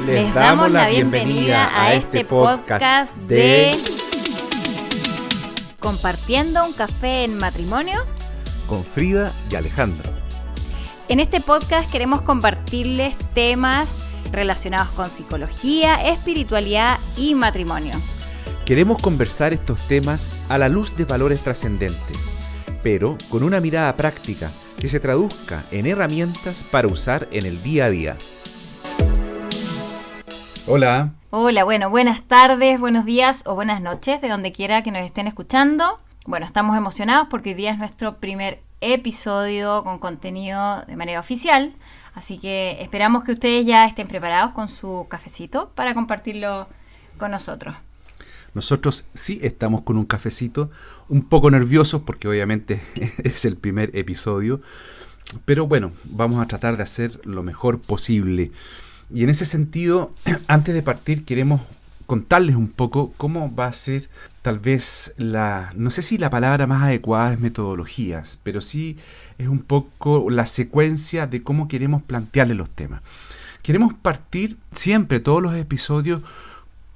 Les damos la bienvenida a este podcast de Compartiendo un café en matrimonio con Frida y Alejandro. En este podcast queremos compartirles temas relacionados con psicología, espiritualidad y matrimonio. Queremos conversar estos temas a la luz de valores trascendentes, pero con una mirada práctica que se traduzca en herramientas para usar en el día a día. Hola. Hola, bueno, buenas tardes, buenos días o buenas noches, de donde quiera que nos estén escuchando. Bueno, estamos emocionados porque hoy día es nuestro primer episodio con contenido de manera oficial, así que esperamos que ustedes ya estén preparados con su cafecito para compartirlo con nosotros. Nosotros sí estamos con un cafecito, un poco nerviosos porque obviamente es el primer episodio, pero bueno, vamos a tratar de hacer lo mejor posible. Y en ese sentido, antes de partir, queremos contarles un poco cómo va a ser tal vez no sé si la palabra más adecuada es metodologías, pero sí es un poco la secuencia de cómo queremos plantearles los temas. Queremos partir siempre, todos los episodios,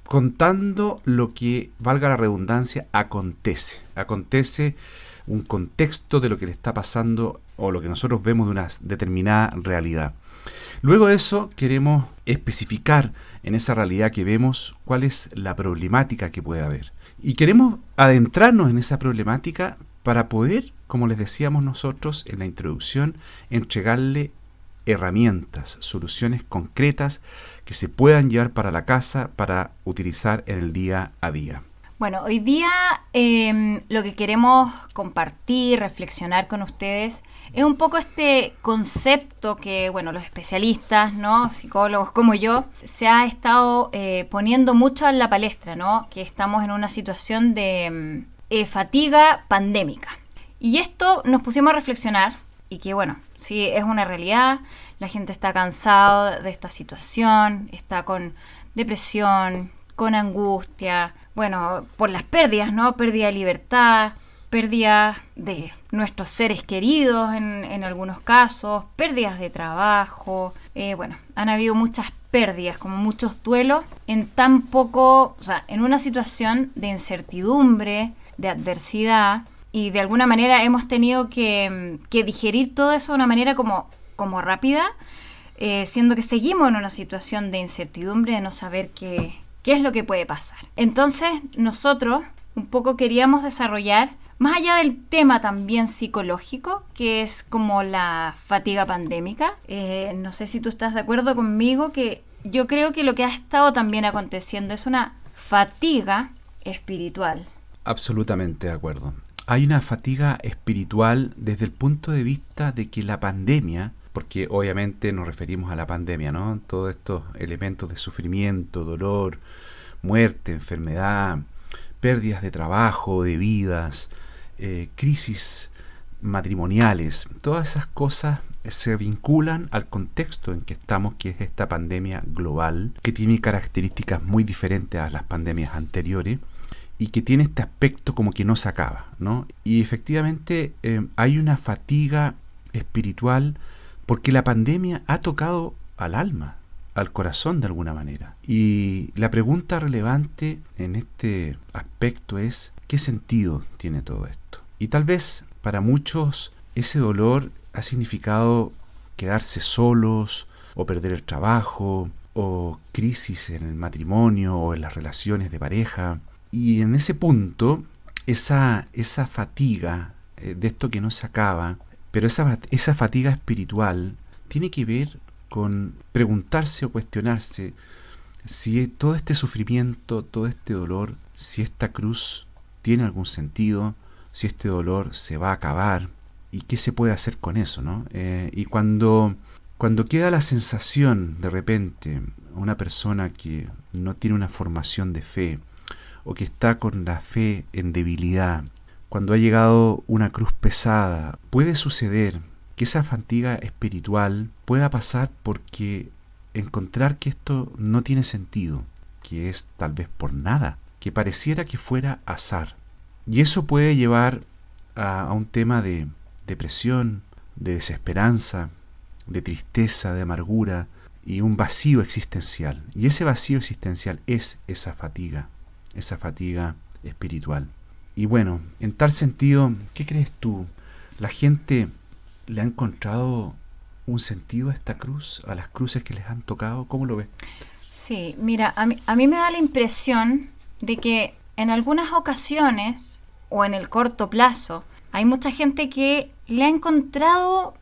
contando lo que, valga la redundancia, acontece. Acontece un contexto de lo que le está pasando o lo que nosotros vemos de una determinada realidad. Luego de eso queremos especificar en esa realidad que vemos cuál es la problemática que puede haber. Y queremos adentrarnos en esa problemática para poder, como les decíamos nosotros en la introducción, entregarle herramientas, soluciones concretas que se puedan llevar para la casa para utilizar en el día a día. Bueno, hoy día lo que queremos compartir, reflexionar con ustedes es un poco este concepto que, bueno, los especialistas, ¿no?, psicólogos como yo, se ha estado poniendo mucho en la palestra, ¿no?, que estamos en una situación de fatiga pandémica. Y esto nos pusimos a reflexionar y que, bueno, sí, es una realidad, la gente está cansada de esta situación, está con depresión, con angustia, bueno, por las pérdidas, ¿no? Pérdida de libertad, pérdida de nuestros seres queridos en algunos casos, pérdidas de trabajo, bueno, han habido muchas pérdidas, como muchos duelos en tan poco, o sea, en una situación de incertidumbre, de adversidad, y de alguna manera hemos tenido que digerir todo eso de una manera como rápida, siendo que seguimos en una situación de incertidumbre, de no saber qué es lo que puede pasar. Entonces nosotros un poco queríamos desarrollar, más allá del tema también psicológico, que es como la fatiga pandémica, no sé si tú estás de acuerdo conmigo, que yo creo que lo que ha estado también aconteciendo es una fatiga espiritual. Absolutamente de acuerdo. Hay una fatiga espiritual desde el punto de vista de que la pandemia, porque obviamente nos referimos a la pandemia, ¿no? Todos estos elementos de sufrimiento, dolor, muerte, enfermedad, pérdidas de trabajo, de vidas, crisis matrimoniales, todas esas cosas se vinculan al contexto en que estamos, que es esta pandemia global, que tiene características muy diferentes a las pandemias anteriores y que tiene este aspecto como que no se acaba, ¿no? Y efectivamente hay una fatiga espiritual porque la pandemia ha tocado al alma, al corazón de alguna manera. Y la pregunta relevante en este aspecto es, ¿qué sentido tiene todo esto? Y tal vez para muchos ese dolor ha significado quedarse solos, o perder el trabajo, o crisis en el matrimonio, o en las relaciones de pareja. Y en ese punto, esa fatiga de esto que no se acaba, pero esa fatiga espiritual tiene que ver con preguntarse o cuestionarse si todo este sufrimiento, todo este dolor, si esta cruz tiene algún sentido, si este dolor se va a acabar y qué se puede hacer con eso, ¿no? Y cuando queda la sensación de repente, una persona que no tiene una formación de fe o que está con la fe en debilidad, cuando ha llegado una cruz pesada, puede suceder que esa fatiga espiritual pueda pasar porque encontrar que esto no tiene sentido, que es tal vez por nada, que pareciera que fuera azar. Y eso puede llevar a un tema de depresión, de desesperanza, de tristeza, de amargura, y un vacío existencial. Y ese vacío existencial es esa fatiga espiritual. Y bueno, en tal sentido, ¿qué crees tú? ¿La gente le ha encontrado un sentido a esta cruz, a las cruces que les han tocado? ¿Cómo lo ves? Sí, mira, a mí me da la impresión de que en algunas ocasiones o en el corto plazo hay mucha gente que le ha encontrado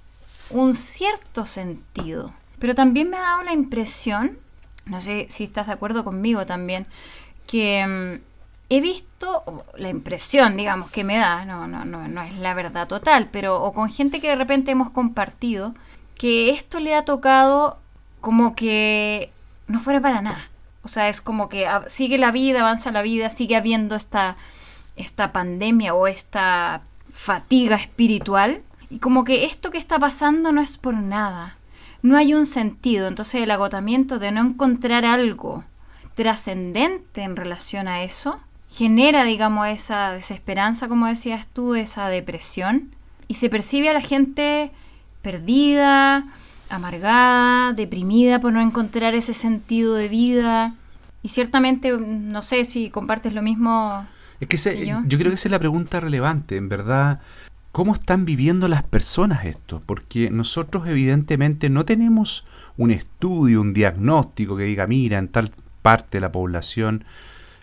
un cierto sentido. Pero también me ha dado la impresión, no sé si estás de acuerdo conmigo también, que he visto la impresión, digamos, que me da, no es la verdad total, pero o con gente que de repente hemos compartido, que esto le ha tocado como que no fuera para nada. O sea, es como que sigue la vida, avanza la vida, sigue habiendo esta pandemia o esta fatiga espiritual, y como que esto que está pasando no es por nada, no hay un sentido. Entonces el agotamiento de no encontrar algo trascendente en relación a eso genera, digamos, esa desesperanza, como decías tú, esa depresión, y se percibe a la gente perdida, amargada, deprimida por no encontrar ese sentido de vida. Y ciertamente, no sé si compartes lo mismo Es que que yo. yo creo que esa es la pregunta relevante, en verdad. ¿Cómo están viviendo las personas esto? Porque nosotros evidentemente no tenemos un estudio, un diagnóstico que diga, mira, en tal parte de la población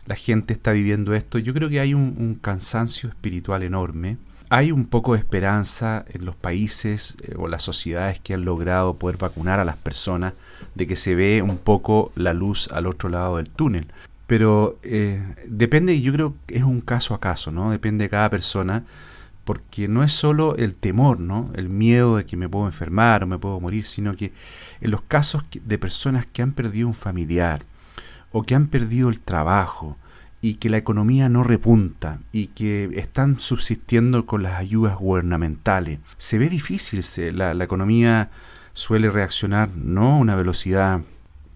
la gente está viviendo esto. Yo creo que hay un cansancio espiritual enorme. Hay un poco de esperanza en los países o las sociedades que han logrado poder vacunar a las personas de que se ve un poco la luz al otro lado del túnel. Pero depende, yo creo que es un caso a caso, ¿no? Depende de cada persona, porque no es solo el temor, ¿no? El miedo de que me puedo enfermar o me puedo morir, sino que en los casos de personas que han perdido un familiar o que han perdido el trabajo y que la economía no repunta y que están subsistiendo con las ayudas gubernamentales, se ve difícil, la economía suele reaccionar no a una velocidad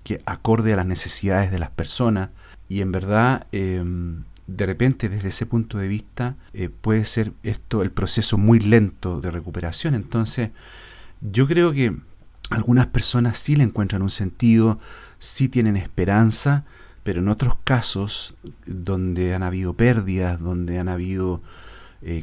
que acorde a las necesidades de las personas, y en verdad de repente desde ese punto de vista puede ser esto el proceso muy lento de recuperación. Entonces yo creo que algunas personas sí le encuentran un sentido, sí tienen esperanza, pero en otros casos donde han habido pérdidas, donde han habido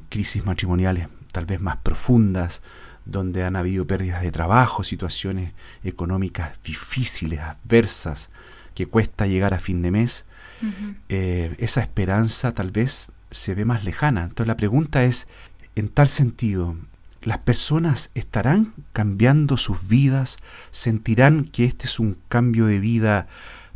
crisis matrimoniales tal vez más profundas, donde han habido pérdidas de trabajo, situaciones económicas difíciles, adversas, que cuesta llegar a fin de mes, Uh-huh. esa esperanza tal vez se ve más lejana. Entonces la pregunta es, en tal sentido, ¿las personas estarán cambiando sus vidas? ¿Sentirán que este es un cambio de vida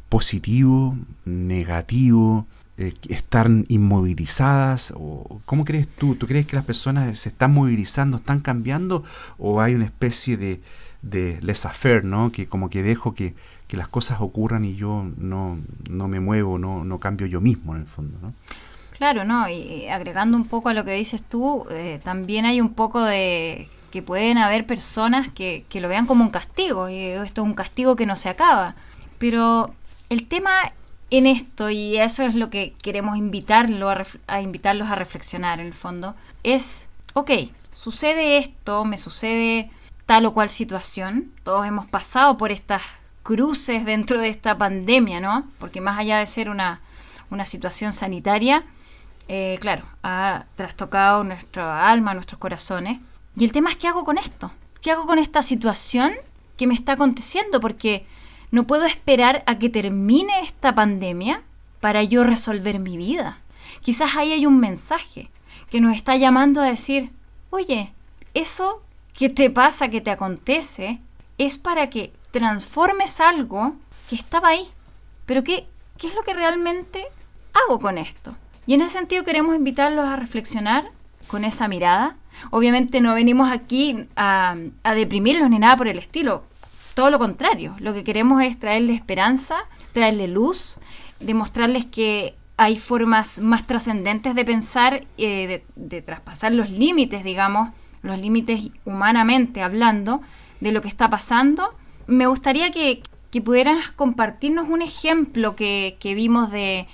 positivo, negativo? ¿Están inmovilizadas? ¿O cómo crees tú? ¿Tú crees que las personas se están movilizando, están cambiando? ¿O hay una especie de laissez-faire, ¿no? Que como que dejo que las cosas ocurran y yo no me muevo, no cambio yo mismo en el fondo, ¿no? Claro, ¿no? Y agregando un poco a lo que dices tú, también hay un poco de que pueden haber personas que lo vean como un castigo, y esto es un castigo que no se acaba. Pero el tema en esto, y eso es lo que queremos a invitarlos a reflexionar en el fondo, es, ok, sucede esto, me sucede tal o cual situación, todos hemos pasado por estas cruces dentro de esta pandemia, ¿no? Porque más allá de ser una situación sanitaria, claro, ha trastocado nuestra alma, nuestros corazones. Y el tema es, ¿qué hago con esto? ¿Qué hago con esta situación que me está aconteciendo? Porque no puedo esperar a que termine esta pandemia para yo resolver mi vida. Quizás ahí hay un mensaje que nos está llamando a decir, oye, eso que te pasa, que te acontece, es para que transformes algo que estaba ahí. Pero ¿qué es lo que realmente hago con esto? Y en ese sentido queremos invitarlos a reflexionar con esa mirada. Obviamente no venimos aquí a deprimirlos ni nada por el estilo. Todo lo contrario. Lo que queremos es traerles esperanza, traerles luz, demostrarles que hay formas más trascendentes de pensar, de traspasar los límites, digamos, los límites humanamente hablando, de lo que está pasando. Me gustaría que pudieras compartirnos un ejemplo que vimos de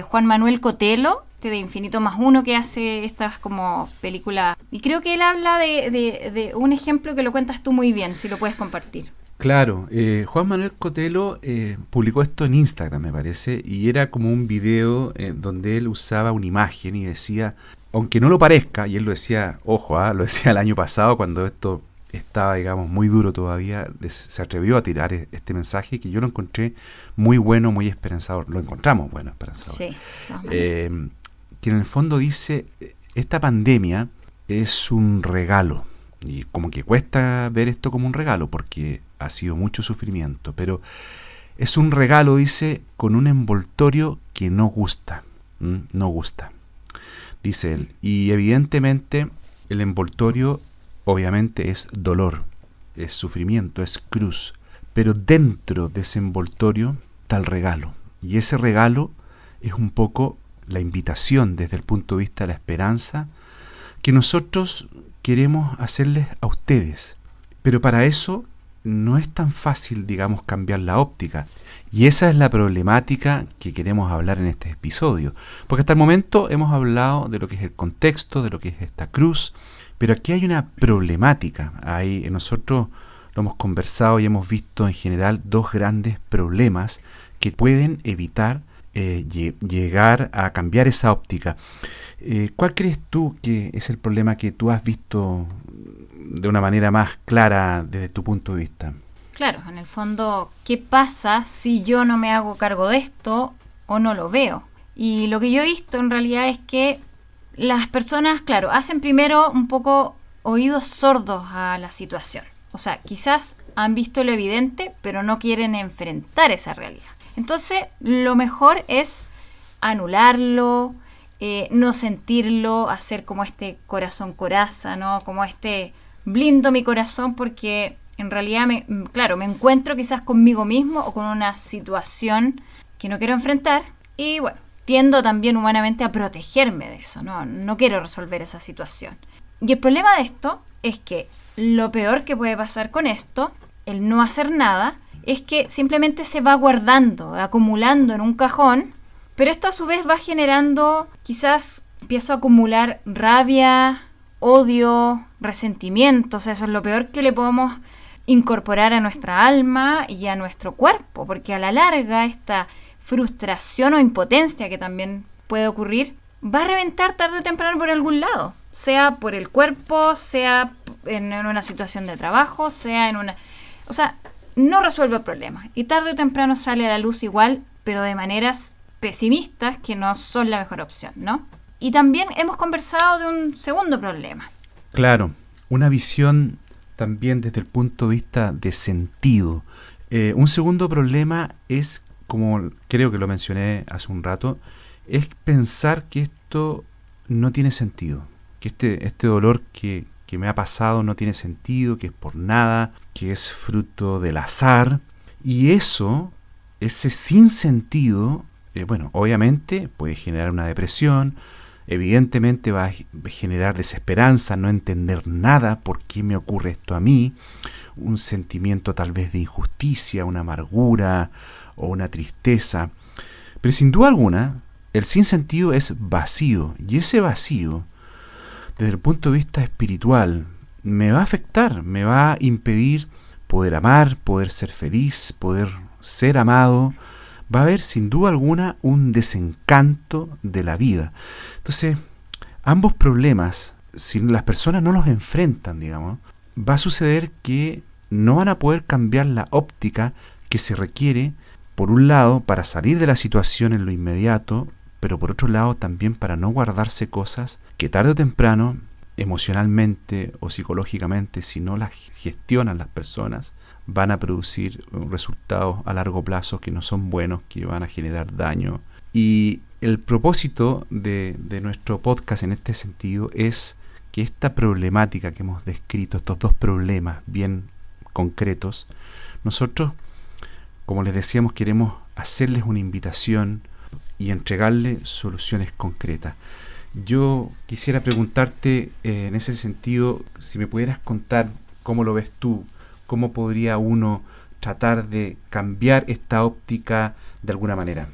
Juan Manuel Cotelo, de Infinito Más Uno, que hace estas como películas. Y creo que él habla de un ejemplo que lo cuentas tú muy bien, si lo puedes compartir. Claro, Juan Manuel Cotelo publicó esto en Instagram, me parece, y era como un video donde él usaba una imagen y decía, aunque no lo parezca, y él lo decía, ojo, lo decía el año pasado cuando esto estaba, digamos, muy duro todavía, se atrevió a tirar este mensaje que yo lo encontré muy bueno, muy esperanzador. Lo encontramos bueno, esperanzador. Sí, más o menos. Que en el fondo dice, esta pandemia es un regalo. Y como que cuesta ver esto como un regalo porque ha sido mucho sufrimiento, pero es un regalo, dice, con un envoltorio que no gusta. No gusta, dice él. Y evidentemente el envoltorio obviamente es dolor, es sufrimiento, es cruz. Pero dentro de ese envoltorio está el regalo. Y ese regalo es un poco la invitación desde el punto de vista de la esperanza que nosotros queremos hacerles a ustedes. Pero para eso no es tan fácil, digamos, cambiar la óptica. Y esa es la problemática que queremos hablar en este episodio. Porque hasta el momento hemos hablado de lo que es el contexto, de lo que es esta cruz, pero aquí hay una problemática. Nosotros lo hemos conversado y hemos visto en general dos grandes problemas que pueden evitar llegar a cambiar esa óptica. ¿Cuál crees tú que es el problema que tú has visto de una manera más clara desde tu punto de vista? Claro, en el fondo, ¿qué pasa si yo no me hago cargo de esto o no lo veo? Y lo que yo he visto en realidad es que las personas, claro, hacen primero un poco oídos sordos a la situación. O sea, quizás han visto lo evidente, pero no quieren enfrentar esa realidad. Entonces, lo mejor es anularlo, no sentirlo, hacer como este corazón coraza, ¿no? Como este blindo mi corazón porque en realidad, claro, me encuentro quizás conmigo mismo o con una situación que no quiero enfrentar y bueno, tiendo también humanamente a protegerme de eso, ¿no? No quiero resolver esa situación. Y el problema de esto es que lo peor que puede pasar con esto, el no hacer nada, es que simplemente se va guardando, acumulando en un cajón, pero esto a su vez va generando, quizás empiezo a acumular rabia, odio, resentimiento, o sea, eso es lo peor que le podemos incorporar a nuestra alma y a nuestro cuerpo, porque a la larga esta frustración o impotencia que también puede ocurrir va a reventar tarde o temprano por algún lado, sea por el cuerpo, sea en una situación de trabajo, sea en una... O sea, no resuelve el problema y tarde o temprano sale a la luz igual, pero de maneras pesimistas que no son la mejor opción, ¿no? Y también hemos conversado de un segundo problema. Claro, una visión también desde el punto de vista de sentido. Un segundo problema es, como creo que lo mencioné hace un rato, es pensar que esto no tiene sentido, que este dolor que me ha pasado no tiene sentido, que es por nada, que es fruto del azar. Y ese sinsentido, bueno, obviamente puede generar una depresión, evidentemente va a generar desesperanza, no entender nada, por qué me ocurre esto a mí, un sentimiento tal vez de injusticia, una amargura o una tristeza. Pero sin duda alguna, el sinsentido es vacío, y ese vacío, desde el punto de vista espiritual, me va a afectar, me va a impedir poder amar, poder ser feliz, poder ser amado. Va a haber sin duda alguna un desencanto de la vida. Entonces, ambos problemas, si las personas no los enfrentan, digamos, va a suceder que no van a poder cambiar la óptica que se requiere, por un lado, para salir de la situación en lo inmediato, pero por otro lado también para no guardarse cosas que tarde o temprano, emocionalmente o psicológicamente, si no las gestionan las personas, van a producir resultados a largo plazo que no son buenos, que van a generar daño. Y el propósito de nuestro podcast en este sentido es que esta problemática que hemos descrito, estos dos problemas bien concretos, nosotros, como les decíamos, queremos hacerles una invitación y entregarles soluciones concretas. Yo quisiera preguntarte en ese sentido, si me pudieras contar cómo lo ves tú, cómo podría uno tratar de cambiar esta óptica de alguna manera.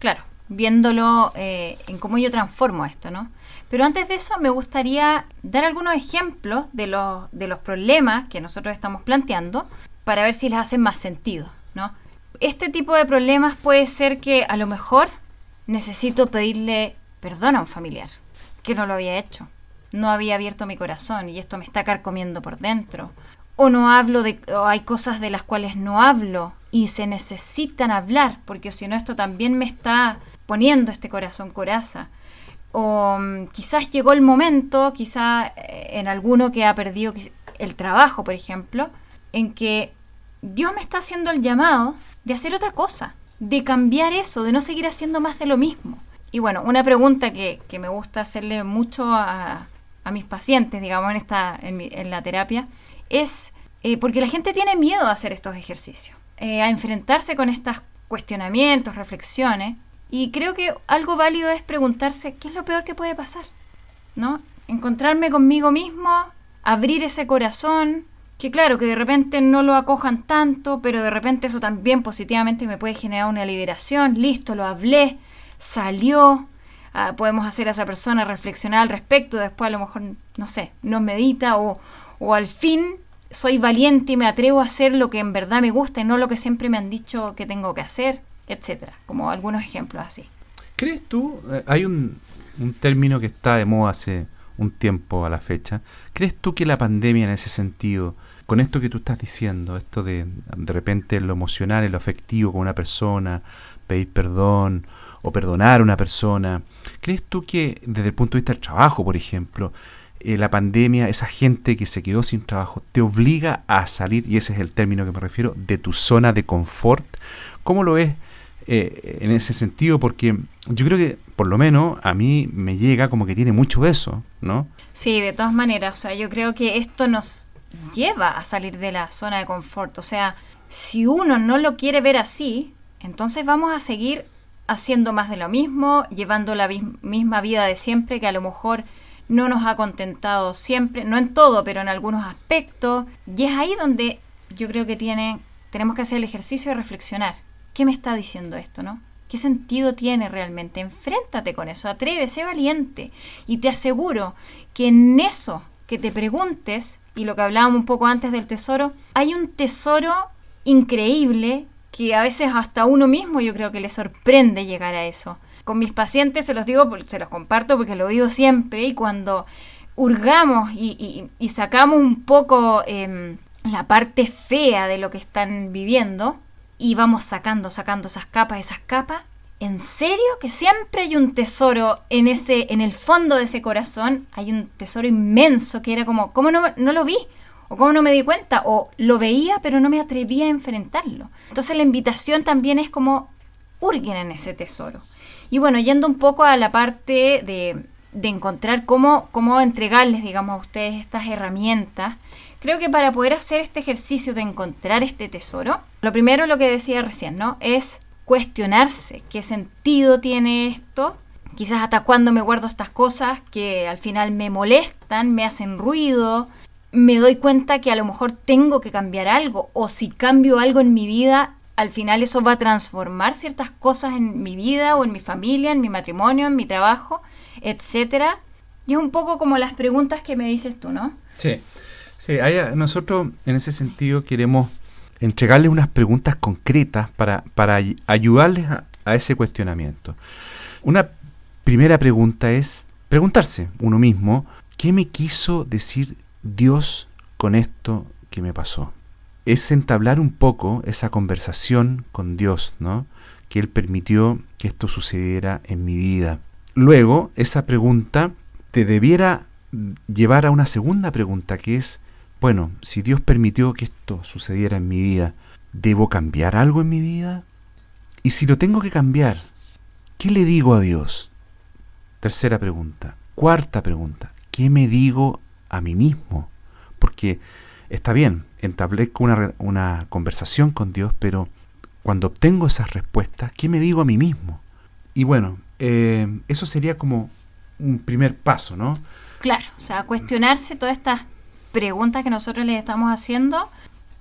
Claro, viéndolo en cómo yo transformo esto, ¿no? Pero antes de eso me gustaría dar algunos ejemplos de los problemas que nosotros estamos planteando para ver si les hacen más sentido, ¿no? Este tipo de problemas puede ser que a lo mejor necesito pedirle perdón a un familiar, que no lo había hecho. No había abierto mi corazón y esto me está carcomiendo por dentro. O hay cosas de las cuales no hablo y se necesitan hablar, porque si no esto también me está poniendo este corazón coraza. O quizás llegó el momento, quizás en alguno que ha perdido el trabajo, por ejemplo, en que Dios me está haciendo el llamado de hacer otra cosa, de cambiar eso, de no seguir haciendo más de lo mismo. Y bueno, una pregunta que me gusta hacerle mucho a mis pacientes, digamos, en la terapia, es porque la gente tiene miedo a hacer estos ejercicios, a enfrentarse con estos cuestionamientos, reflexiones, y creo que algo válido es preguntarse qué es lo peor que puede pasar, ¿no? Encontrarme conmigo mismo, abrir ese corazón, que claro, que de repente no lo acojan tanto, pero de repente eso también positivamente me puede generar una liberación. Listo, lo hablé, salió, podemos hacer a esa persona reflexionar al respecto, después a lo mejor, no sé, nos medita o al fin soy valiente y me atrevo a hacer lo que en verdad me gusta y no lo que siempre me han dicho que tengo que hacer, etcétera, como algunos ejemplos así. ¿Crees tú, hay un término que está de moda hace un tiempo a la fecha, ¿crees tú que la pandemia en ese sentido, con esto que tú estás diciendo, esto de repente lo emocional y lo afectivo con una persona, pedir perdón o perdonar a una persona, ¿crees tú que desde el punto de vista del trabajo, por ejemplo, la pandemia, esa gente que se quedó sin trabajo, te obliga a salir, y ese es el término que me refiero, de tu zona de confort? ¿Cómo lo ves en ese sentido? Porque yo creo que, por lo menos, a mí me llega como que tiene mucho de eso, ¿no? Sí, de todas maneras, o sea, yo creo que esto nos lleva a salir de la zona de confort. O sea, si uno no lo quiere ver así, entonces vamos a seguir haciendo más de lo mismo, llevando la misma vida de siempre, que a lo mejor no nos ha contentado siempre, no en todo, pero en algunos aspectos. Y es ahí donde yo creo que tenemos que hacer el ejercicio de reflexionar. ¿Qué me está diciendo esto, no? ¿Qué sentido tiene realmente? Enfréntate con eso, atrévete, sé valiente. Y te aseguro que en eso que te preguntes, y lo que hablábamos un poco antes del tesoro, hay un tesoro increíble que a veces hasta uno mismo yo creo que le sorprende llegar a eso. Con mis pacientes se los digo, se los comparto porque lo vivo siempre, y cuando hurgamos y sacamos un poco la parte fea de lo que están viviendo, y vamos sacando esas capas, en serio que siempre hay un tesoro en el fondo de ese corazón, hay un tesoro inmenso que era como, ¿cómo no lo vi? O cómo no me di cuenta, o lo veía pero no me atrevía a enfrentarlo. Entonces la invitación también es como, hurguen en ese tesoro. Y bueno, yendo un poco a la parte de encontrar cómo entregarles, digamos, a ustedes estas herramientas, creo que para poder hacer este ejercicio de encontrar este tesoro, lo primero, lo que decía recién, ¿no? Es cuestionarse qué sentido tiene esto, quizás hasta cuándo me guardo estas cosas que al final me molestan, me hacen ruido, me doy cuenta que a lo mejor tengo que cambiar algo, o si cambio algo en mi vida, al final eso va a transformar ciertas cosas en mi vida o en mi familia, en mi matrimonio, en mi trabajo, etcétera. Y es un poco como las preguntas que me dices tú, ¿no? Sí, nosotros en ese sentido queremos entregarles unas preguntas concretas para ayudarles a ese cuestionamiento. Una primera pregunta es preguntarse uno mismo, ¿qué me quiso decir Dios con esto que me pasó? Es entablar un poco esa conversación con Dios, ¿no? Que Él permitió que esto sucediera en mi vida. Luego, esa pregunta te debiera llevar a una segunda pregunta, que es, bueno, si Dios permitió que esto sucediera en mi vida, ¿debo cambiar algo en mi vida? Y si lo tengo que cambiar, ¿qué le digo a Dios? Tercera pregunta. Cuarta pregunta, ¿qué me digo a mí mismo? Porque está bien, establezco una conversación con Dios, pero cuando obtengo esas respuestas, ¿qué me digo a mí mismo? Y bueno, eso sería como un primer paso, ¿no? Claro, o sea, cuestionarse todas estas preguntas que nosotros les estamos haciendo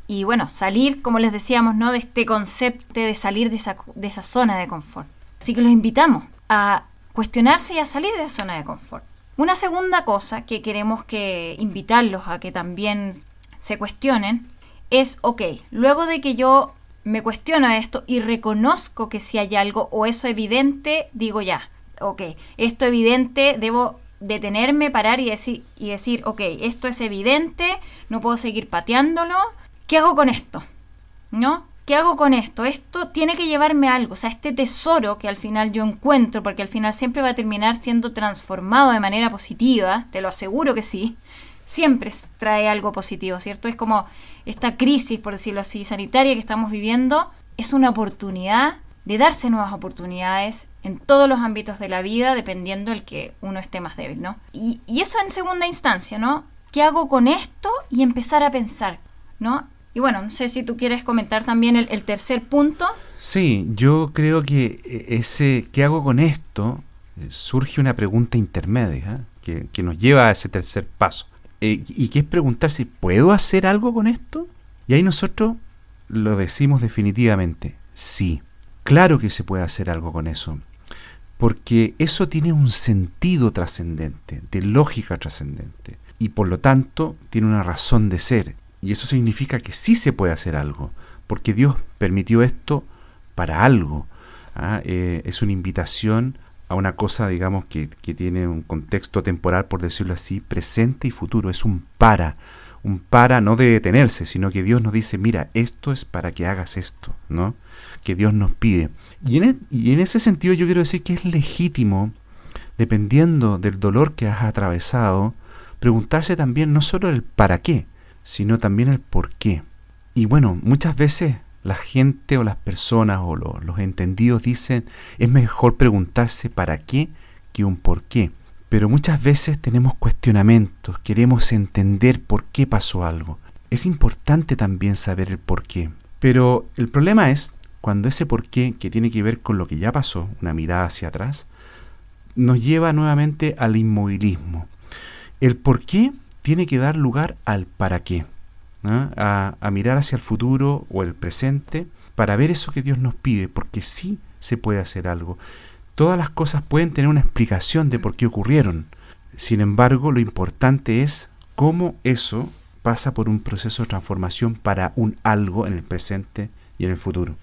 y bueno, salir, como les decíamos, ¿no? De este concepto de salir de esa zona de confort. Así que los invitamos a cuestionarse y a salir de esa zona de confort. Una segunda cosa que queremos invitarlos a que también se cuestionen es, ok, luego de que yo me cuestiono esto y reconozco que si hay algo o eso evidente, digo ya, ok, esto evidente, debo detenerme, parar y decir, ok, esto es evidente, no puedo seguir pateándolo, ¿qué hago con esto? ¿No? ¿Qué hago con esto? Esto tiene que llevarme a algo, o sea, este tesoro que al final yo encuentro, porque al final siempre va a terminar siendo transformado de manera positiva, te lo aseguro que sí, siempre trae algo positivo, ¿cierto? Es como esta crisis, por decirlo así, sanitaria que estamos viviendo, es una oportunidad de darse nuevas oportunidades en todos los ámbitos de la vida, dependiendo del que uno esté más débil, ¿no? Y eso en segunda instancia, ¿no? ¿Qué hago con esto? Y empezar a pensar, ¿no? Y bueno, no sé si tú quieres comentar también el tercer punto. Sí, yo creo que ¿qué hago con esto? Surge una pregunta intermedia, que nos lleva a ese tercer paso. Y que es preguntarse, ¿puedo hacer algo con esto? Y ahí nosotros lo decimos definitivamente, sí. Claro que se puede hacer algo con eso, porque eso tiene un sentido trascendente, de lógica trascendente, y por lo tanto tiene una razón de ser. Y eso significa que sí se puede hacer algo, porque Dios permitió esto para algo. Es una invitación a una cosa, digamos, que tiene un contexto temporal, por decirlo así, presente y futuro. Es un para no de detenerse, sino que Dios nos dice, mira, esto es para que hagas esto, ¿no? Que Dios nos pide. Y en ese sentido yo quiero decir que es legítimo, dependiendo del dolor que has atravesado, preguntarse también no solo el para qué, sino también el por qué. Y bueno, muchas veces la gente o las personas o los entendidos dicen, es mejor preguntarse para qué que un por qué. Pero muchas veces tenemos cuestionamientos, queremos entender por qué pasó algo. Es importante también saber el por qué. Pero el problema es cuando ese por qué, que tiene que ver con lo que ya pasó, una mirada hacia atrás, nos lleva nuevamente al inmovilismo. El por qué tiene que dar lugar al para qué, ¿no? A mirar hacia el futuro o el presente para ver eso que Dios nos pide, porque sí se puede hacer algo. Todas las cosas pueden tener una explicación de por qué ocurrieron. Sin embargo, lo importante es cómo eso pasa por un proceso de transformación para un algo en el presente y en el futuro.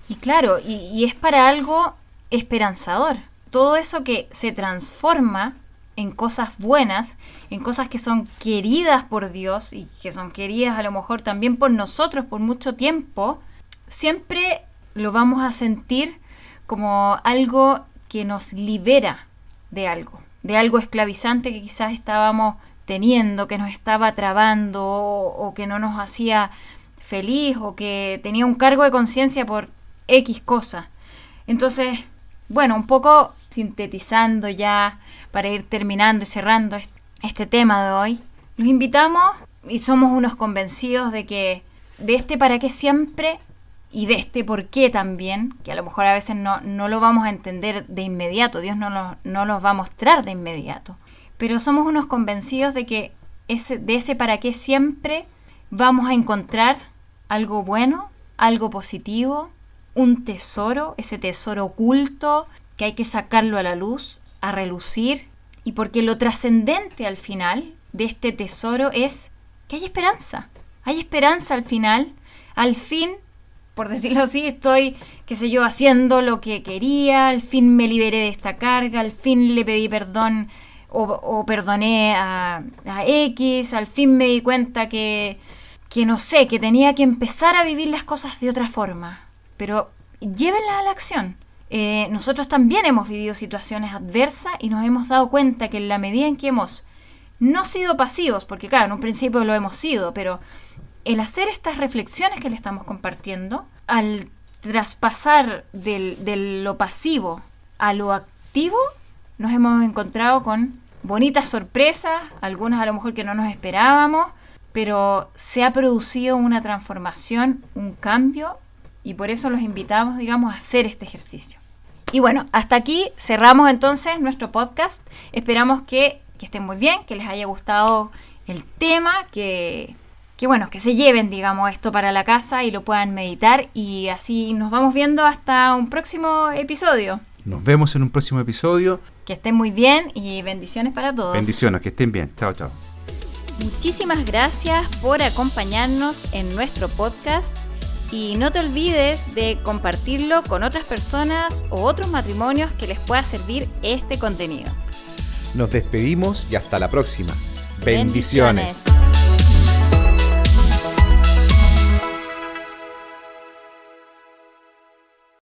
Y claro, y es para algo esperanzador. Todo eso que se transforma en cosas buenas, en cosas que son queridas por Dios y que son queridas a lo mejor también por nosotros por mucho tiempo, siempre lo vamos a sentir como algo que nos libera de algo esclavizante que quizás estábamos teniendo, que nos estaba trabando o que no nos hacía feliz o que tenía un cargo de conciencia por X cosa. Entonces, bueno, un poco sintetizando ya para ir terminando y cerrando este tema de hoy, los invitamos y somos unos convencidos de que de este para qué siempre y de este por qué también, que a lo mejor a veces no lo vamos a entender de inmediato, Dios no nos va a mostrar de inmediato, pero somos unos convencidos de que de ese para qué siempre vamos a encontrar algo bueno, algo positivo, un tesoro, ese tesoro oculto que hay que sacarlo a la luz, a relucir, y porque lo trascendente al final de este tesoro es que hay esperanza al final, al fin, por decirlo así, estoy, qué sé yo, haciendo lo que quería, al fin me liberé de esta carga, al fin le pedí perdón o perdoné a X, al fin me di cuenta que no sé, que tenía que empezar a vivir las cosas de otra forma, pero llévenlas a la acción. Nosotros también hemos vivido situaciones adversas y nos hemos dado cuenta que en la medida en que hemos no sido pasivos, porque claro, en un principio lo hemos sido, pero el hacer estas reflexiones que le estamos compartiendo, al traspasar de lo pasivo a lo activo, nos hemos encontrado con bonitas sorpresas, algunas a lo mejor que no nos esperábamos, pero se ha producido una transformación, un cambio, y por eso los invitamos, digamos, a hacer este ejercicio. Y bueno, hasta aquí cerramos entonces nuestro podcast. Esperamos que estén muy bien, que les haya gustado el tema, que bueno, que se lleven, digamos, esto para la casa y lo puedan meditar, y así nos vamos viendo hasta un próximo episodio. Nos vemos en un próximo episodio. Que estén muy bien y bendiciones para todos. Bendiciones, que estén bien. Chao, chao. Muchísimas gracias por acompañarnos en nuestro podcast y no te olvides de compartirlo con otras personas o otros matrimonios que les pueda servir este contenido. Nos despedimos y hasta la próxima. Bendiciones.